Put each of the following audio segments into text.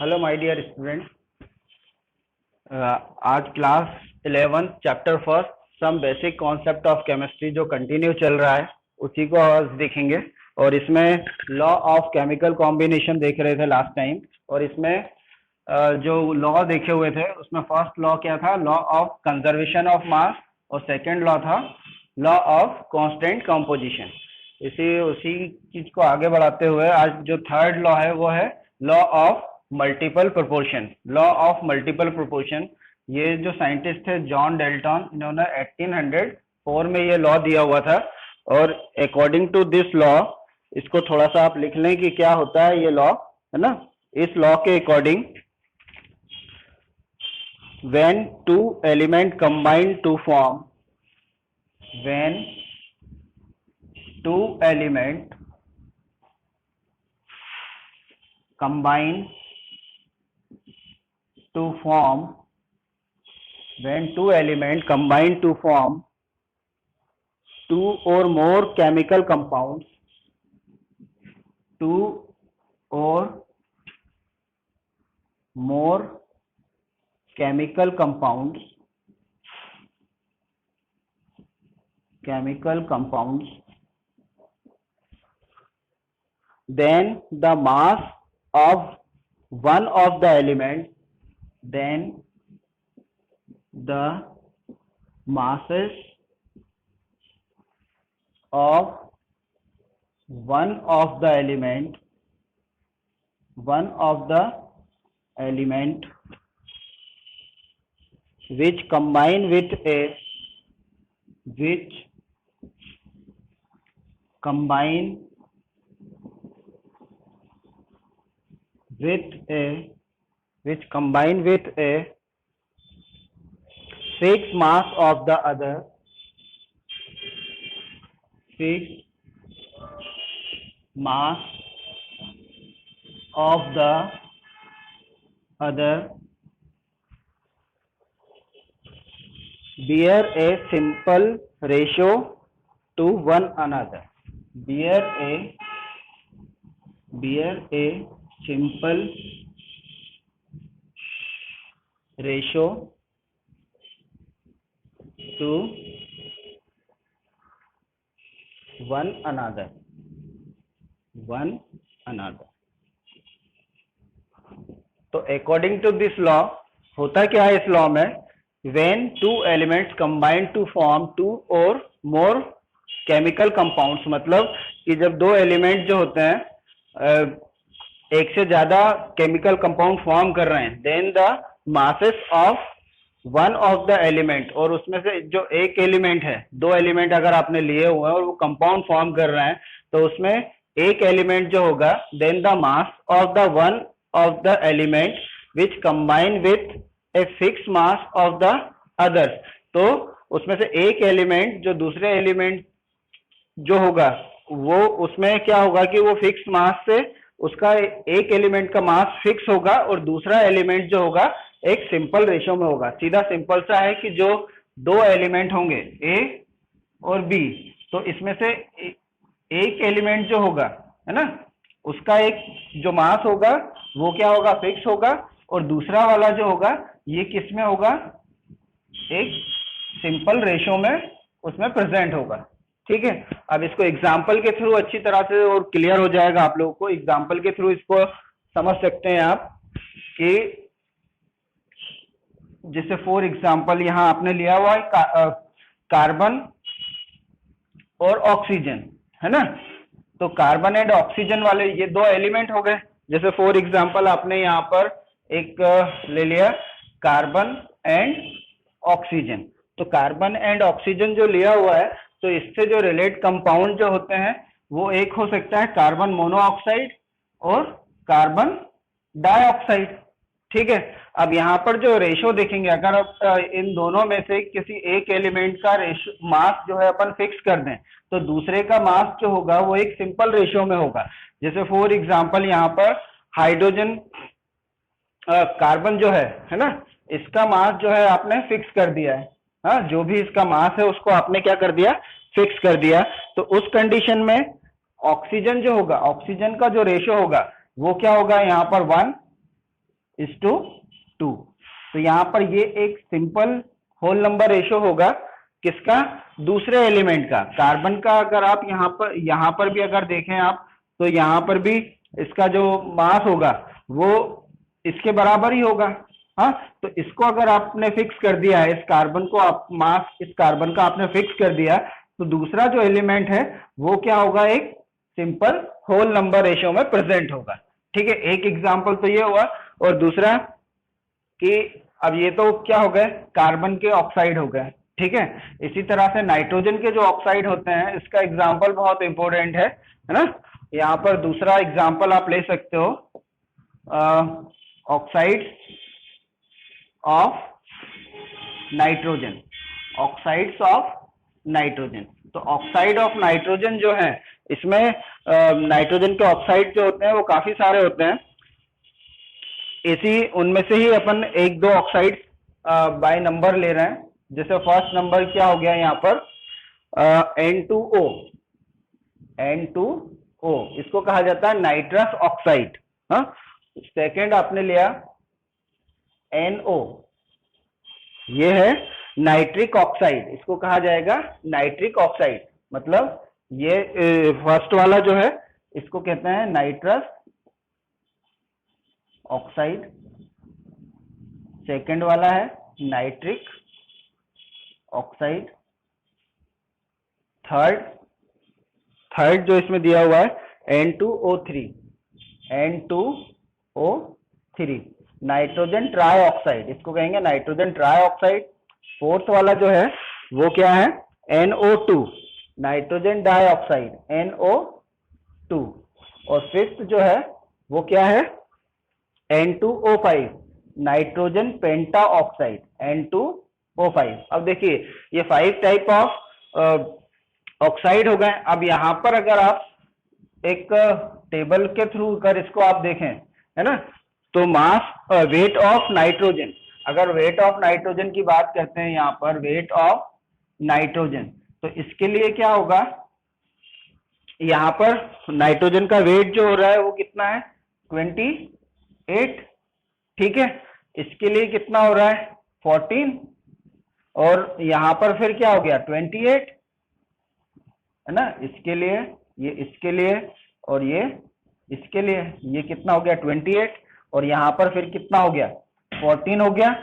Hello my dear student. आज class 11 chapter first some basic concept of chemistry जो continue चल रहा है उसी को आज देखेंगे। और इसमें लॉ ऑफ केमिकल कॉम्बिनेशन देख रहे थे लास्ट टाइम। और इसमें जो लॉ देखे हुए थे उसमें फर्स्ट लॉ क्या था? Law of conservation of mass. और सेकंड लॉ था लॉ ऑफ कांस्टेंट कंपोजिशन। इसी उसी चीज को आगे बढ़ाते हुए आज जो थर्ड लॉ है वो है law of multiple proportion. Law of multiple proportion, ये जो साइंटिस्ट थे जॉन डेल्टन, इन्होंने 1804 में ये लॉ दिया हुआ था। और अकॉर्डिंग टू दिस लॉ, इसको थोड़ा सा आप लिख लें कि क्या होता है ये लॉ, है ना। इस लॉ के according when two element combine to form when two element combine to form when two element combine to form two or more chemical compounds, two or more chemical compounds then the mass of one of the element then the masses of one of the element which combine with a fixed mass of the other bear a simple ratio to one another. Bear a simple ratio to one another. तो according to this law होता क्या है इस law में? when two elements combine to form two or more chemical compounds, मतलब कि जब दो एलिमेंट जो होते हैं एक से ज्यादा केमिकल कंपाउंड फॉर्म कर रहे हैं, then the masses of one of the element, और उसमें से जो एक एलिमेंट है, दो एलिमेंट अगर आपने लिए हुए हैं और वो कंपाउंड फॉर्म कर रहे हैं, तो उसमें एक एलिमेंट जो होगा, then the mass of the one of the element which combine with a fix mass of the others. तो उसमें से एक एलिमेंट जो दूसरे एलिमेंट जो होगा वो उसमें क्या होगा कि वो फिक्स मास से उसका एक एलिमेंट का मास फिक्स होगा और दूसरा एलिमेंट जो होगा एक सिंपल रेशो में होगा। सीधा सिंपल सा है कि जो दो एलिमेंट होंगे ए और बी, तो इसमें से एक एलिमेंट जो होगा, है ना, उसका एक जो मास होगा वो क्या होगा? फिक्स होगा। और दूसरा वाला जो होगा ये किस में होगा? एक सिंपल रेशो में उसमें प्रेजेंट होगा। ठीक है, अब इसको एग्जाम्पल के थ्रू अच्छी तरह से और क्लियर हो जाएगा आप लोगों को। एग्जाम्पल के थ्रू इसको समझ सकते हैं आप कि जैसे फॉर एग्जाम्पल यहां आपने लिया हुआ है कार्बन और ऑक्सीजन, है ना। तो कार्बन एंड ऑक्सीजन वाले ये दो एलिमेंट हो गए। जैसे फॉर एग्जाम्पल आपने यहाँ पर एक ले लिया कार्बन एंड ऑक्सीजन। तो कार्बन एंड ऑक्सीजन जो लिया हुआ है, तो इससे जो रिलेट कंपाउंड जो होते हैं वो एक हो सकता है कार्बन मोनोऑक्साइड और कार्बन डाइऑक्साइड। ठीक है, अब यहाँ पर जो रेशो देखेंगे, अगर आप इन दोनों में से किसी एक एलिमेंट का रेशो मास जो है अपन फिक्स कर दें, तो दूसरे का मास जो होगा वो एक सिंपल रेशो में होगा। जैसे फॉर एग्जांपल यहाँ पर हाइड्रोजन कार्बन जो है ना, इसका मास जो है आपने फिक्स कर दिया है। हाँ, जो भी इसका मास है उसको आपने क्या कर दिया? फिक्स कर दिया। तो उस कंडीशन में ऑक्सीजन जो होगा, ऑक्सीजन का जो रेशो होगा वो क्या होगा? यहाँ पर 1 1:2। तो यहाँ पर ये एक सिंपल होल नंबर रेशो होगा किसका, दूसरे एलिमेंट का, कार्बन का। अगर आप यहाँ पर भी अगर देखें आप, तो यहाँ पर भी इसका जो मास होगा वो इसके बराबर ही होगा। हाँ, तो इसको अगर आपने फिक्स कर दिया है, इस कार्बन को आप मास इस कार्बन का आपने फिक्स कर दिया, तो दूसरा जो एलिमेंट है वो क्या होगा, एक सिंपल होल नंबर रेशियो में प्रेजेंट होगा। ठीक है, एक एग्जांपल तो ये हुआ। और दूसरा कि अब ये तो क्या हो गए, कार्बन के ऑक्साइड हो गए। ठीक है, इसी तरह से नाइट्रोजन के जो ऑक्साइड होते हैं, इसका एग्जांपल बहुत इंपॉर्टेंट है ना। यहाँ पर दूसरा एग्जांपल आप ले सकते हो, oxide of nitrogen, oxides of nitrogen. तो ऑक्साइड ऑफ नाइट्रोजन जो है, इसमें नाइट्रोजन के ऑक्साइड जो होते हैं वो काफी सारे होते हैं। इसी उनमें से ही अपन एक दो ऑक्साइड बाय नंबर ले रहे हैं। जैसे फर्स्ट नंबर क्या हो गया यहाँ पर, N2O। N2O इसको कहा जाता है नाइट्रस ऑक्साइड। हाँ, सेकेंड आपने लिया NO, ये है नाइट्रिक ऑक्साइड, इसको कहा जाएगा नाइट्रिक ऑक्साइड। मतलब ये फर्स्ट वाला जो है इसको कहते हैं नाइट्रस ऑक्साइड, सेकंड वाला है नाइट्रिक ऑक्साइड, थर्ड जो इसमें दिया हुआ है N2O3, N2O3 nitrogen try oxide, इसको कहेंगे नाइट्रोजन ट्राई ऑक्साइड। फोर्थ वाला जो है वो क्या है, NO2 नाइट्रोजन डाइऑक्साइड, NO2। और फिफ्थ जो है वो क्या है, N2O5 नाइट्रोजन पेंटा ऑक्साइड, N2O5। अब देखिए ये 5 टाइप ऑफ ऑक्साइड हो गए। अब यहाँ पर अगर आप एक टेबल के थ्रू कर इसको आप देखें, है ना, तो मास वेट ऑफ नाइट्रोजन, अगर वेट ऑफ नाइट्रोजन की बात करते हैं यहाँ पर, वेट ऑफ नाइट्रोजन, तो इसके लिए क्या होगा, यहाँ पर नाइट्रोजन का वेट जो हो रहा है वो कितना है, 28। ठीक है, इसके लिए कितना हो रहा है, 14, और यहाँ पर फिर क्या हो गया, 28, है ना। इसके लिए, ये इसके लिए, और ये इसके लिए, ये कितना हो गया, 28, और यहाँ पर फिर कितना हो गया, 14 हो गया,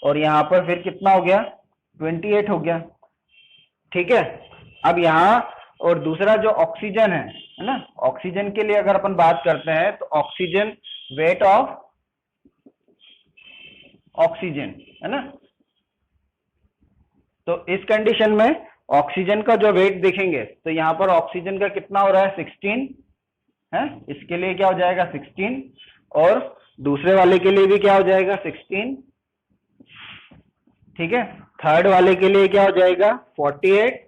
और यहाँ पर फिर कितना हो गया, 28 हो गया। ठीक है, अब यहाँ और दूसरा जो ऑक्सीजन है ना, ऑक्सीजन के लिए अगर अपन बात करते हैं तो ऑक्सीजन, वेट ऑफ ऑक्सीजन, है ना। तो इस कंडीशन में ऑक्सीजन का जो वेट देखेंगे तो यहाँ पर ऑक्सीजन का कितना हो रहा है, 16 है, इसके लिए क्या हो जाएगा 16, और दूसरे वाले के लिए भी क्या हो जाएगा 16। ठीक है, थर्ड वाले के लिए क्या हो जाएगा 48,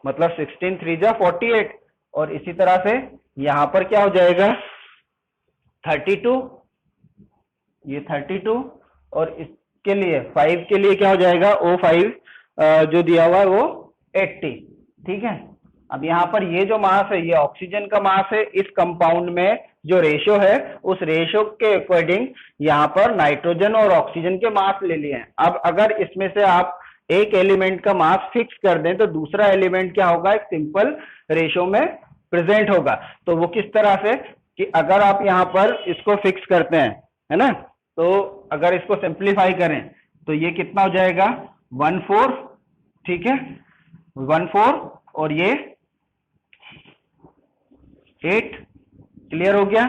मतलब 16 3 जा 48, और इसी तरह से यहां पर क्या हो जाएगा 32, ये 32, और इसके लिए 5 के लिए क्या हो जाएगा O5 जो दिया हुआ है वो 80। ठीक है, अब यहाँ पर ये जो मास है ये ऑक्सीजन का मास है, इस कंपाउंड में जो रेशो है उस रेशो के अकॉर्डिंग यहाँ पर नाइट्रोजन और ऑक्सीजन के मास ले लिए हैं। अब अगर इसमें से आप एक एलिमेंट का मास फिक्स कर दें तो दूसरा एलिमेंट क्या होगा, एक सिंपल रेशो में प्रेजेंट होगा। तो वो किस तरह से कि अगर आप यहाँ पर इसको फिक्स करते हैं, है ना, तो अगर इसको सिंप्लीफाई करें तो ये कितना हो जाएगा 1/4। ठीक है, 1/4, और ये 8, क्लियर हो गया।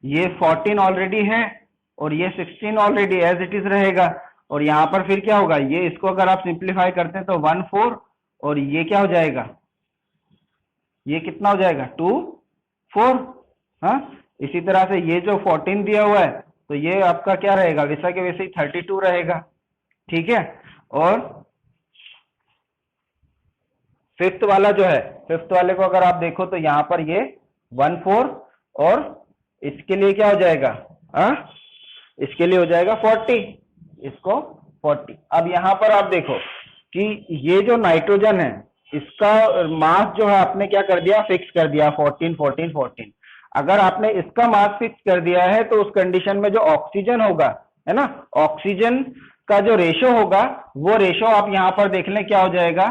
ये 14 ऑलरेडी है और ये 16 ऑलरेडी एज इट इज रहेगा, और यहाँ पर फिर क्या होगा, ये इसको अगर आप सिंप्लीफाई करते हैं तो 1/4, और ये क्या हो जाएगा, ये कितना हो जाएगा 2/4। हाँ, इसी तरह से ये जो 14 दिया हुआ है तो ये आपका क्या रहेगा, वैसा के वैसे ही 32 रहेगा। ठीक है, और फिफ्थ वाला जो है, फिफ्थ वाले को अगर आप देखो तो यहाँ पर ये 1/4, और इसके लिए क्या हो जाएगा, इसके लिए हो जाएगा 40, इसको 40। अब यहाँ पर आप देखो कि ये जो नाइट्रोजन है इसका मास जो है आपने क्या कर दिया, फिक्स कर दिया 14 14 14। अगर आपने इसका मास फिक्स कर दिया है तो उस कंडीशन में जो ऑक्सीजन होगा, है ना, ऑक्सीजन का जो रेशो होगा वो रेशो आप यहां पर देख लें क्या हो जाएगा,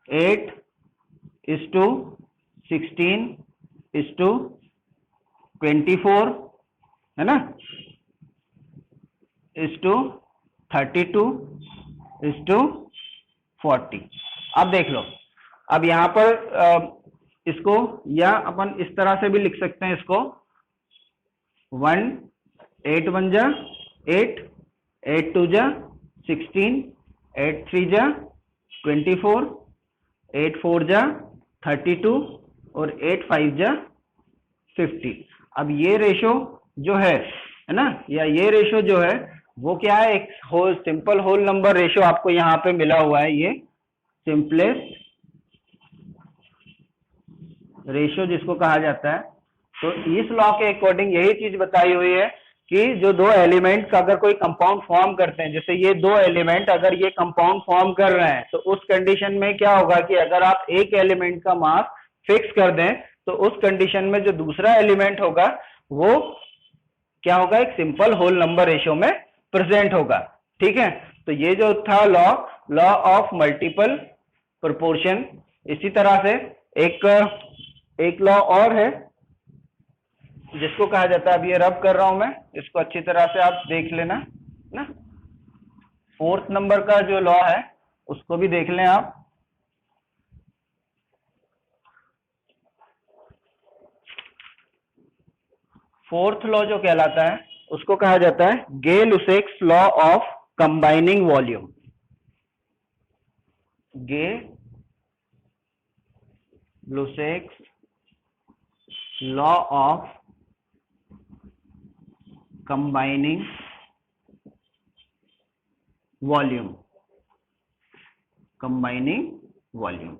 8:16:24, है ना, (32:40). अब देख लो, अब यहां पर इसको या अपन इस तरह से भी लिख सकते हैं इसको, 8 1 जा 8, 8 2 जा 16, 8 3 जा 24, 8 4 जा 32 और 8 5 जा 50। अब ये रेशो जो है ना, या ये रेशो जो है वो क्या है, एक whole simple whole number ratio आपको यहाँ पे मिला हुआ है, ये सिंपलेस्ट रेशो जिसको कहा जाता है। तो इस लॉ के अकॉर्डिंग यही चीज बताई हुई है कि जो दो एलिमेंट्स का अगर कोई कंपाउंड फॉर्म करते हैं, जैसे ये दो एलिमेंट अगर ये कंपाउंड फॉर्म कर रहे हैं, तो उस कंडीशन में क्या होगा कि अगर आप एक एलिमेंट का मास फिक्स कर दें तो उस कंडीशन में जो दूसरा एलिमेंट होगा वो क्या होगा, एक सिंपल होल नंबर रेशियो में प्रेजेंट होगा। ठीक है, तो ये जो था लॉ ऑफ मल्टीपल प्रोपोर्शन। इसी तरह से एक लॉ और है जिसको कहा जाता है, अब ये रब कर रहा हूं मैं, इसको अच्छी तरह से आप देख लेना ना। 4th नंबर का जो लॉ है उसको भी देख लें आप। फोर्थ लॉ जो कहलाता है उसको कहा जाता है Gay Lussac's law of combining volume. Gay Lussac's law of combining volume, combining volume.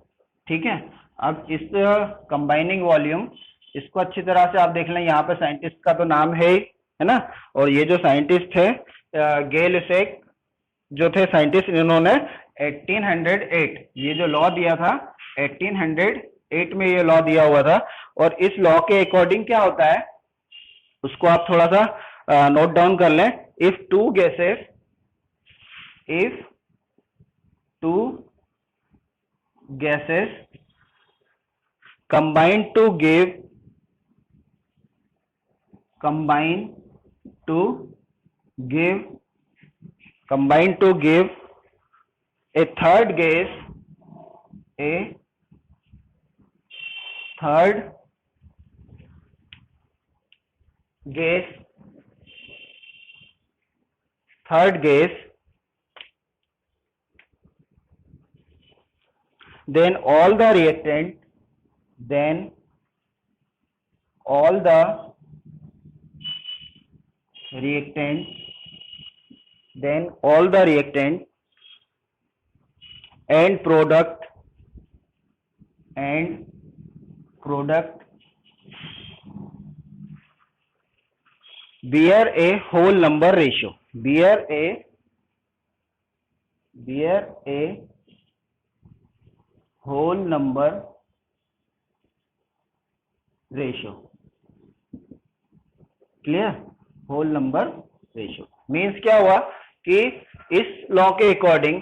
ठीक है, अब इस कंबाइनिंग वॉल्यूम इसको अच्छी तरह से आप देख लें, यहाँ पे साइंटिस्ट का तो नाम है ना, और ये जो साइंटिस्ट थे गे-लुसेक जो थे साइंटिस्ट, इन्होंने 1808 ये जो लॉ दिया था, 1808 में ये लॉ दिया हुआ था। और इस लॉ के अकॉर्डिंग क्या होता है उसको आप थोड़ा सा नोट डाउन कर लें। If two gases combine to give a third gas then all the reactant and product bear a whole number ratio, bear a whole number ratio। Clear, whole number ratio means क्या हुआ कि इस law के according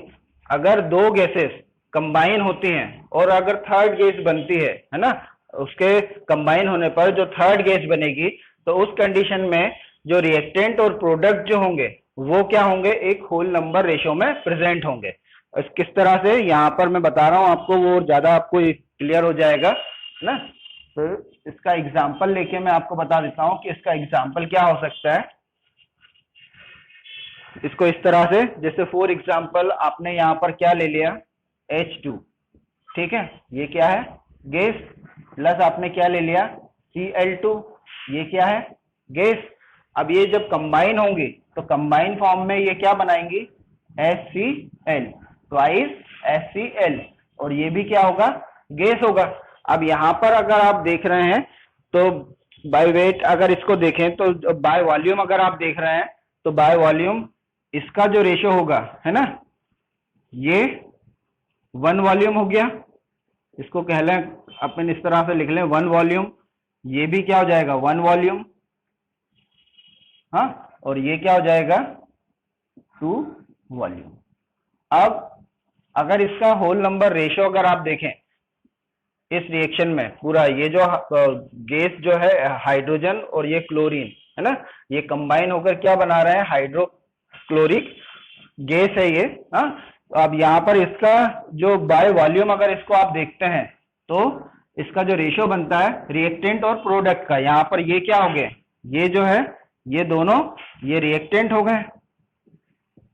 अगर दो gases combine होती हैं और अगर थर्ड गैस बनती है ना, उसके कंबाइन होने पर जो थर्ड गैस बनेगी तो उस कंडीशन में जो रिएक्टेंट और प्रोडक्ट जो होंगे वो क्या होंगे, एक होल नंबर रेशियो में प्रेजेंट होंगे। किस तरह से यहाँ पर मैं बता रहा हूं आपको, वो ज्यादा आपको क्लियर हो जाएगा ना। तो इसका एग्जाम्पल लेके मैं आपको बता देता हूं कि इसका एग्जाम्पल क्या हो सकता है। इसको इस तरह से, जैसे फॉर एग्जाम्पल आपने यहाँ पर क्या ले लिया, H2, ठीक है, ये क्या है गैस, प्लस आपने क्या ले लिया Cl2, ये क्या है गैस। अब ये जब कंबाइन होंगी तो कंबाइन फॉर्म में ये क्या बनाएंगी, HCl, ट्वाइस HCl, और ये भी क्या होगा, गैस होगा। अब यहाँ पर अगर आप देख रहे हैं तो बाय वेट अगर इसको देखें तो बाय वॉल्यूम अगर आप देख रहे हैं तो बाय वॉल्यूम इसका जो रेशियो होगा, है ना, ये 1 वॉल्यूम हो गया, इसको कह लें अपन इस तरह से लिख लें 1 वॉल्यूम, ये भी क्या हो जाएगा 1 वॉल्यूम, हाँ, और ये क्या हो जाएगा 2 वॉल्यूम। अब अगर इसका होल नंबर रेशियो अगर आप देखें इस रिएक्शन में, पूरा ये जो गैस जो है हाइड्रोजन और ये क्लोरीन है ना, ये कंबाइन होकर क्या बना रहे हैं, हाइड्रोक्लोरिक गैस है ये, हाँ। तो अब यहाँ पर इसका जो बाय वॉल्यूम अगर इसको आप देखते हैं तो इसका जो रेशियो बनता है रिएक्टेंट और प्रोडक्ट का, यहाँ पर ये क्या हो गए, ये जो है ये दोनों ये रिएक्टेंट हो गए,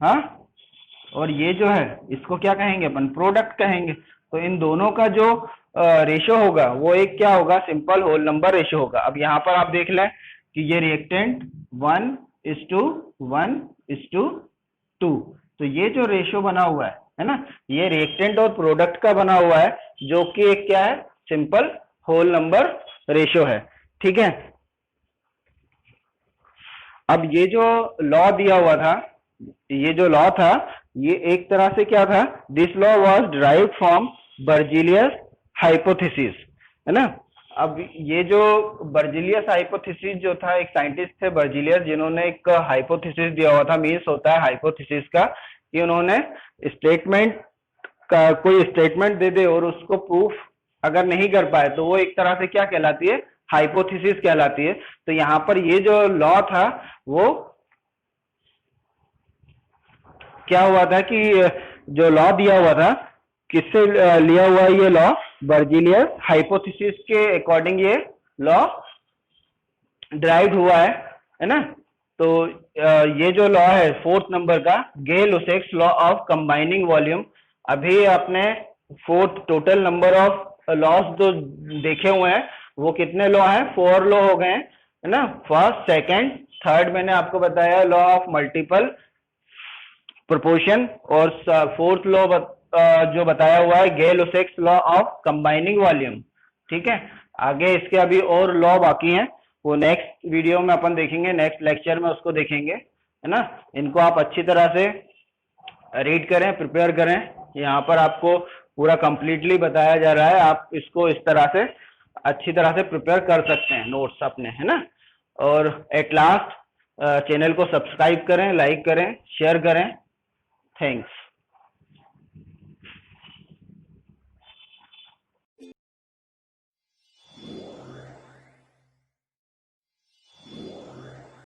हाँ, और ये जो है इसको क्या कहेंगे अपन, प्रोडक्ट कहेंगे। तो इन दोनों का जो रेशियो होगा वो एक क्या होगा, सिंपल होल नंबर रेशियो होगा। अब यहाँ पर आप देख लें कि ये रिएक्टेंट 1:1:2, तो ये जो रेशियो बना हुआ है ना, ये रिएक्टेंट और प्रोडक्ट का बना हुआ है, जो कि एक क्या है, सिंपल होल नंबर रेशियो है, ठीक है। अब ये जो लॉ दिया हुआ था, ये जो लॉ था ये एक तरह से क्या था, this law was derived from Berzelius hypothesis, है ना। अब ये जो बर्जीलियस हाइपोथेसिस जो था, एक साइंटिस्ट थे बर्जीलियस, जिन्होंने एक हाइपोथेसिस दिया हुआ था, मीन्स होता है हाइपोथेसिस का कि उन्होंने स्टेटमेंट का कोई स्टेटमेंट दे दे और उसको प्रूफ अगर नहीं कर पाए तो वो एक तरह से क्या कहलाती है, हाइपोथेसिस कहलाती है। तो यहाँ पर ये जो लॉ था वो क्या हुआ था कि जो लॉ दिया हुआ था किससे लिया हुआ है, ये लॉ बर्जीलियस हाइपोथेसिस के अकॉर्डिंग ये लॉ डिराइव हुआ है ना। तो ये जो लॉ है 4th नंबर का, गे-लुसेक्स लॉ ऑफ कंबाइनिंग वॉल्यूम। अभी आपने 4th total number of loss जो देखे हुए हैं वो कितने लॉ हैं, 4 लॉ हो गए हैं, है ना। फर्स्ट, सेकंड, थर्ड मैंने आपको बताया लॉ ऑफ मल्टीपल प्रोपोर्शन, और 4th लॉ जो बताया हुआ है Gay Lussac's law of combining volume, ठीक है। आगे इसके अभी और लॉ बाकी हैं, वो नेक्स्ट वीडियो में अपन देखेंगे, नेक्स्ट लेक्चर में उसको देखेंगे, है ना। इनको आप अच्छी तरह से रीड करें, प्रिपेयर करें। यहाँ पर आपको पूरा कंप्लीटली बताया जा रहा है, आप इसको इस तरह से अच्छी तरह से प्रिपेयर कर सकते हैं नोट्स अपने, है ना। और एट लास्ट चैनल को सब्सक्राइब करें, लाइक करें, शेयर करें। थैंक्स।